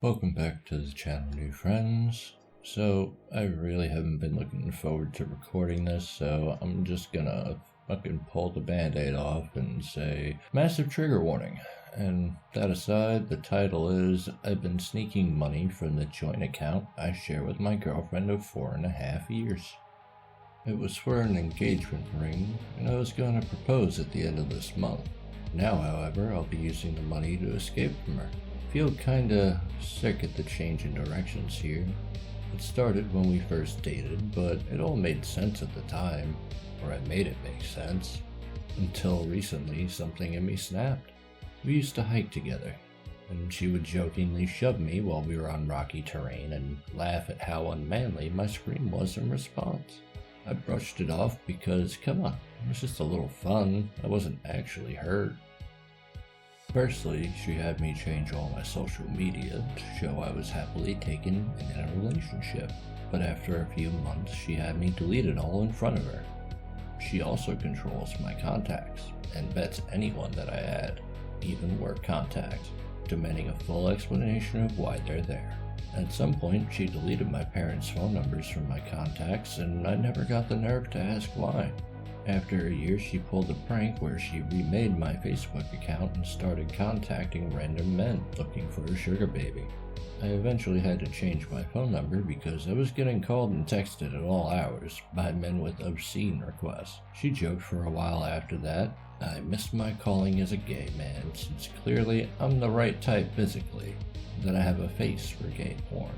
Welcome back to the channel, new friends. So, I really haven't been looking forward to recording this, so I'm just gonna fucking pull the band-aid off and say, massive trigger warning. And that aside, the title is, I've been sneaking money from the joint account I share with my girlfriend of 4.5 years. It was for an engagement ring, and I was gonna propose at the end of this month. Now, however, I'll be using the money to escape from her. Feel kinda sick at the change in directions here. It started when we first dated, but it all made sense at the time, or I made it make sense, until recently something in me snapped. We used to hike together, and she would jokingly shove me while we were on rocky terrain and laugh at how unmanly my scream was in response. I brushed it off because, come on, it was just a little fun. I wasn't actually hurt. Firstly, she had me change all my social media to show I was happily taken and in a relationship, but after a few months she had me delete it all in front of her. She also controls my contacts and vets anyone that I add, even work contacts, demanding a full explanation of why they're there. At some point she deleted my parents' phone numbers from my contacts and I never got the nerve to ask why. After a year, she pulled a prank where she remade my Facebook account and started contacting random men looking for a sugar baby. I eventually had to change my phone number because I was getting called and texted at all hours by men with obscene requests. She joked for a while after that I missed my calling as a gay man since clearly I'm the right type physically, that I have a face for gay porn.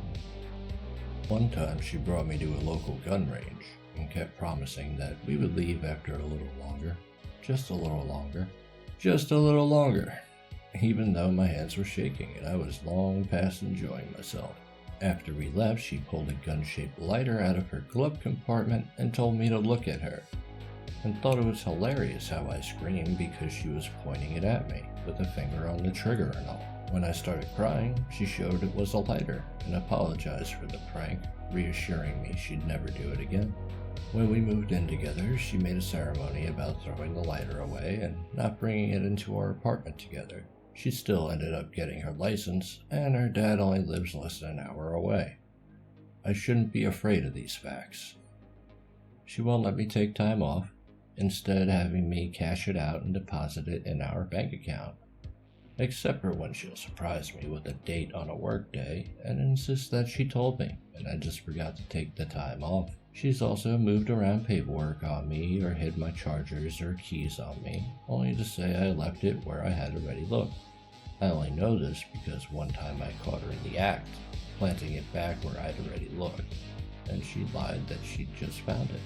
One time she brought me to a local gun range and kept promising that we would leave after a little longer, just a little longer, just a little longer, even though my hands were shaking and I was long past enjoying myself. After we left, she pulled a gun-shaped lighter out of her glove compartment and told me to look at her, and thought it was hilarious how I screamed because she was pointing it at me, with a finger on the trigger and all. When I started crying, she showed it was a lighter and apologized for the prank, reassuring me she'd never do it again. When we moved in together, she made a ceremony about throwing the lighter away and not bringing it into our apartment together. She still ended up getting her license, and her dad only lives less than an hour away. I shouldn't be afraid of these facts. She won't let me take time off, instead having me cash it out and deposit it in our bank account. Except for when she'll surprise me with a date on a work day and insist that she told me, and I just forgot to take the time off. She's also moved around paperwork on me or hid my chargers or keys on me, only to say I left it where I had already looked. I only know this because one time I caught her in the act, planting it back where I'd already looked, and she lied that she'd just found it.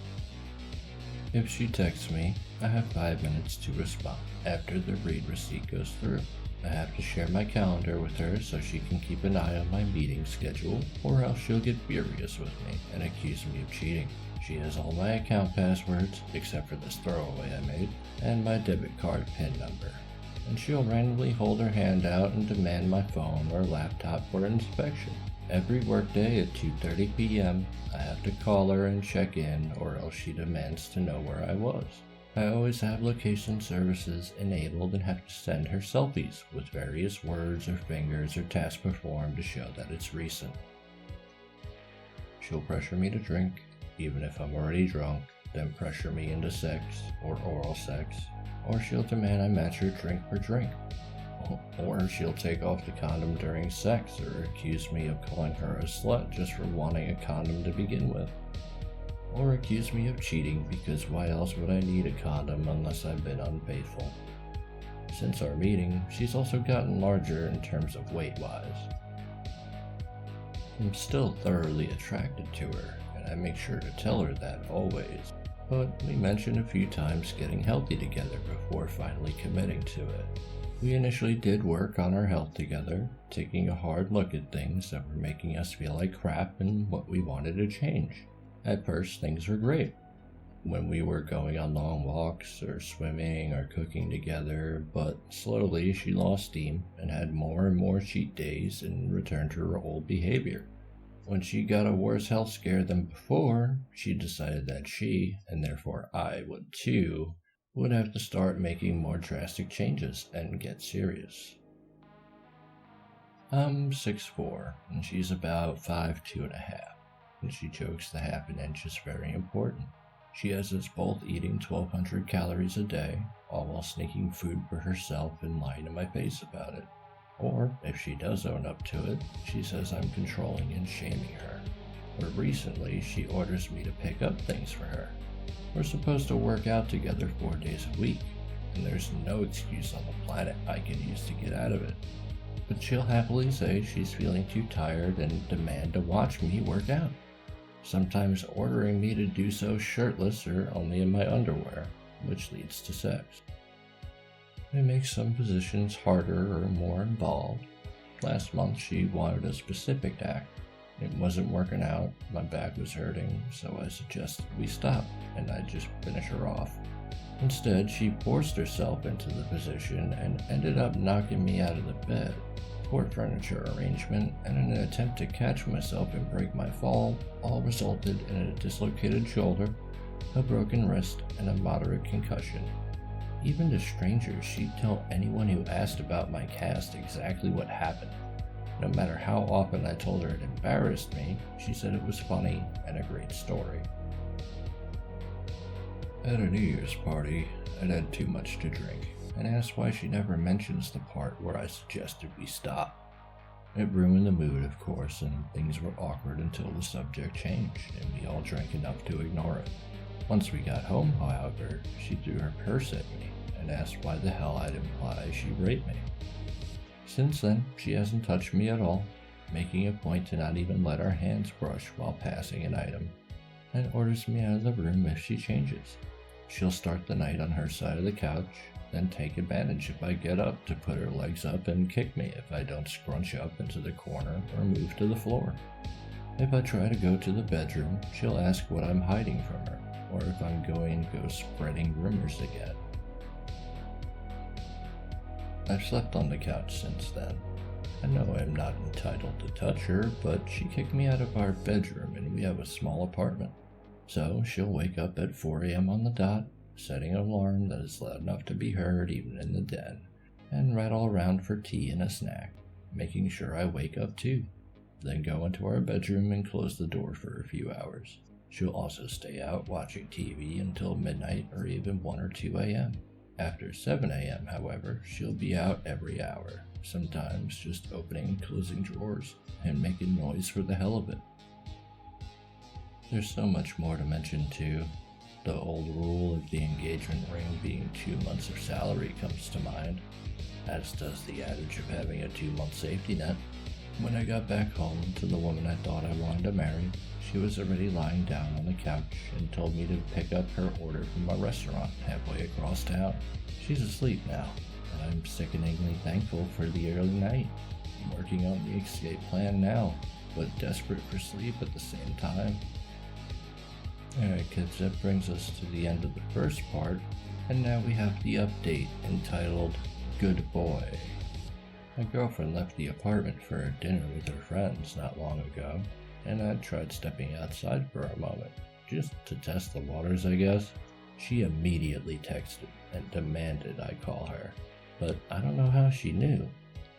If she texts me, I have 5 minutes to respond after the read receipt goes through. I have to share my calendar with her so she can keep an eye on my meeting schedule, or else she'll get furious with me and accuse me of cheating. She has all my account passwords, except for this throwaway I made, and my debit card PIN number. And she'll randomly hold her hand out and demand my phone or laptop for inspection. Every workday at 2:30 p.m., I have to call her and check in, or else she demands to know where I was. I always have location services enabled and have to send her selfies with various words or fingers or tasks performed to show that it's recent. She'll pressure me to drink, even if I'm already drunk, then pressure me into sex or oral sex, or she'll demand I match her drink for drink. Or she'll take off the condom during sex or accuse me of calling her a slut just for wanting a condom to begin with. Or accuse me of cheating because why else would I need a condom unless I've been unfaithful? Since our meeting, she's also gotten larger in terms of weight-wise. I'm still thoroughly attracted to her, and I make sure to tell her that always, but we mentioned a few times getting healthy together before finally committing to it. We initially did work on our health together, taking a hard look at things that were making us feel like crap and what we wanted to change. At first, things were great. When we were going on long walks or swimming or cooking together, but slowly she lost steam and had more and more cheat days and returned to her old behavior. When she got a worse health scare than before, she decided that she, and therefore I would too, would have to start making more drastic changes and get serious. I'm 6'4", and she's about 5'2.5", and she jokes the half an inch is very important. She has us both eating 1,200 calories a day, all while sneaking food for herself and lying to my face about it. Or, if she does own up to it, she says I'm controlling and shaming her. Or recently, she orders me to pick up things for her. We're supposed to work out together 4 days a week, and there's no excuse on the planet I can use to get out of it. But she'll happily say she's feeling too tired and demand to watch me work out, sometimes ordering me to do so shirtless or only in my underwear, which leads to sex. It makes some positions harder or more involved. Last month she wanted a specific act. It wasn't working out, my back was hurting, so I suggested we stop, and I'd just finish her off. Instead, she forced herself into the position and ended up knocking me out of the bed. Poor furniture arrangement, and in an attempt to catch myself and break my fall, all resulted in a dislocated shoulder, a broken wrist, and a moderate concussion. Even to strangers, she'd tell anyone who asked about my cast exactly what happened. No matter how often I told her it embarrassed me, she said it was funny and a great story. At a New Year's party, I'd had too much to drink, and asked why she never mentions the part where I suggested we stop. It ruined the mood, of course, and things were awkward until the subject changed, and we all drank enough to ignore it. Once we got home, however, she threw her purse at me and asked why the hell I'd imply she raped me. Since then, she hasn't touched me at all, making a point to not even let our hands brush while passing an item, and orders me out of the room if she changes. She'll start the night on her side of the couch, then take advantage if I get up to put her legs up and kick me if I don't scrunch up into the corner or move to the floor. If I try to go to the bedroom, she'll ask what I'm hiding from her, or if I'm going to go spreading rumors again. I've slept on the couch since then. I know I'm not entitled to touch her, but she kicked me out of our bedroom and we have a small apartment. So she'll wake up at 4 a.m. on the dot, setting an alarm that is loud enough to be heard even in the den, and rattle around for tea and a snack, making sure I wake up too. Then go into our bedroom and close the door for a few hours. She'll also stay out watching TV until midnight or even 1 or 2 a.m. After 7 a.m., however, she'll be out every hour, sometimes just opening and closing drawers and making noise for the hell of it. There's so much more to mention too. The old rule of the engagement ring being 2 months of salary comes to mind, as does the adage of having a 2-month safety net. When I got back home to the woman I thought I wanted to marry, she was already lying down on the couch and told me to pick up her order from a restaurant halfway across town. She's asleep now, and I'm sickeningly thankful for the early night. I'm working on the escape plan now, but desperate for sleep at the same time. Alright kids, that brings us to the end of the first part, and now we have the update entitled Good Boy. My girlfriend left the apartment for a dinner with her friends not long ago, and I tried stepping outside for a moment, just to test the waters I guess. She immediately texted and demanded I call her, but I don't know how she knew.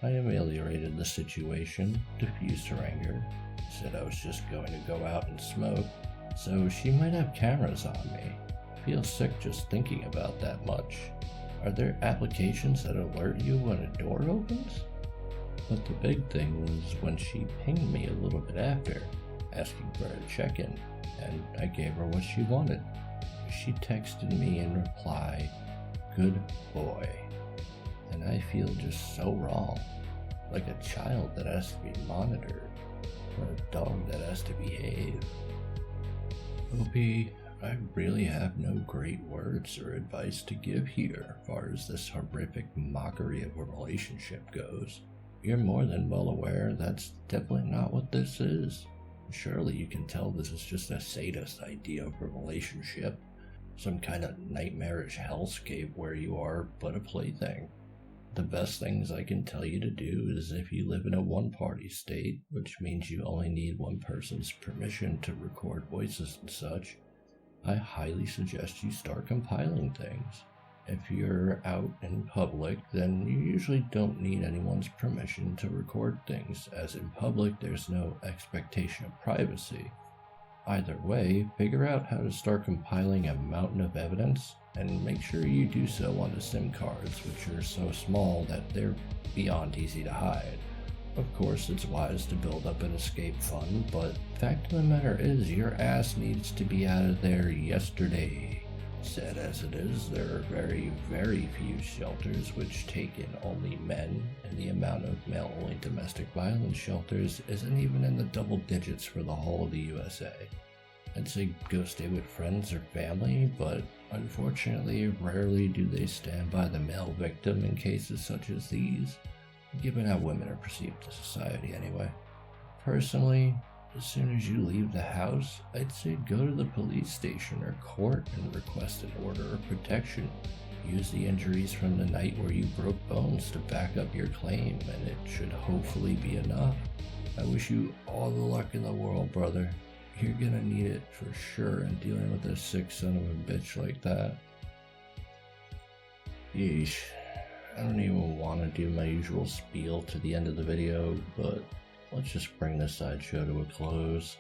I ameliorated the situation, diffused her anger, said I was just going to go out and smoke, so she might have cameras on me. I feel sick just thinking about that much. Are there applications that alert you when a door opens? But the big thing was when she pinged me a little bit after, asking for a check-in, and I gave her what she wanted. She texted me in reply, "Good boy." And I feel just so wrong, like a child that has to be monitored, or a dog that has to behave. Opie, I really have no great words or advice to give here as far as this horrific mockery of a relationship goes. You're more than well aware that's definitely not what this is. Surely you can tell this is just a sadist idea of a relationship, some kind of nightmarish hellscape where you are but a plaything. The best things I can tell you to do is if you live in a one-party state, which means you only need one person's permission to record voices and such, I highly suggest you start compiling things. If you're out in public, then you usually don't need anyone's permission to record things, as in public there's no expectation of privacy. Either way, figure out how to start compiling a mountain of evidence, and make sure you do so on the SIM cards, which are so small that they're beyond easy to hide. Of course, it's wise to build up an escape fund, but fact of the matter is, your ass needs to be out of there yesterday. Sad as it is, there are very, very few shelters which take in only men, and the amount of male-only domestic violence shelters isn't even in the double digits for the whole of the USA. I'd say go stay with friends or family, but unfortunately, rarely do they stand by the male victim in cases such as these, given how women are perceived in society anyway. Personally, as soon as you leave the house, I'd say go to the police station or court and request an order of protection. Use the injuries from the night where you broke bones to back up your claim, and it should hopefully be enough. I wish you all the luck in the world, brother. You're gonna need it for sure in dealing with a sick son of a bitch like that. Yeesh. I don't even want to do my usual spiel to the end of the video, but let's just bring this sideshow to a close.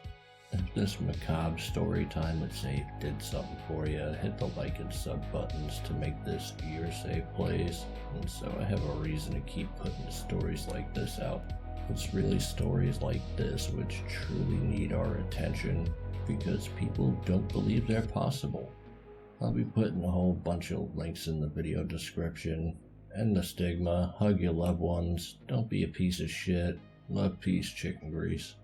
If this macabre story time, let's say it did something for you, hit the like and sub buttons to make this your safe place, and so I have a reason to keep putting stories like this out. It's really stories like this which truly need our attention, because people don't believe they're possible. I'll be putting a whole bunch of links in the video description. End the stigma, hug your loved ones, don't be a piece of shit, love, peace, chicken grease.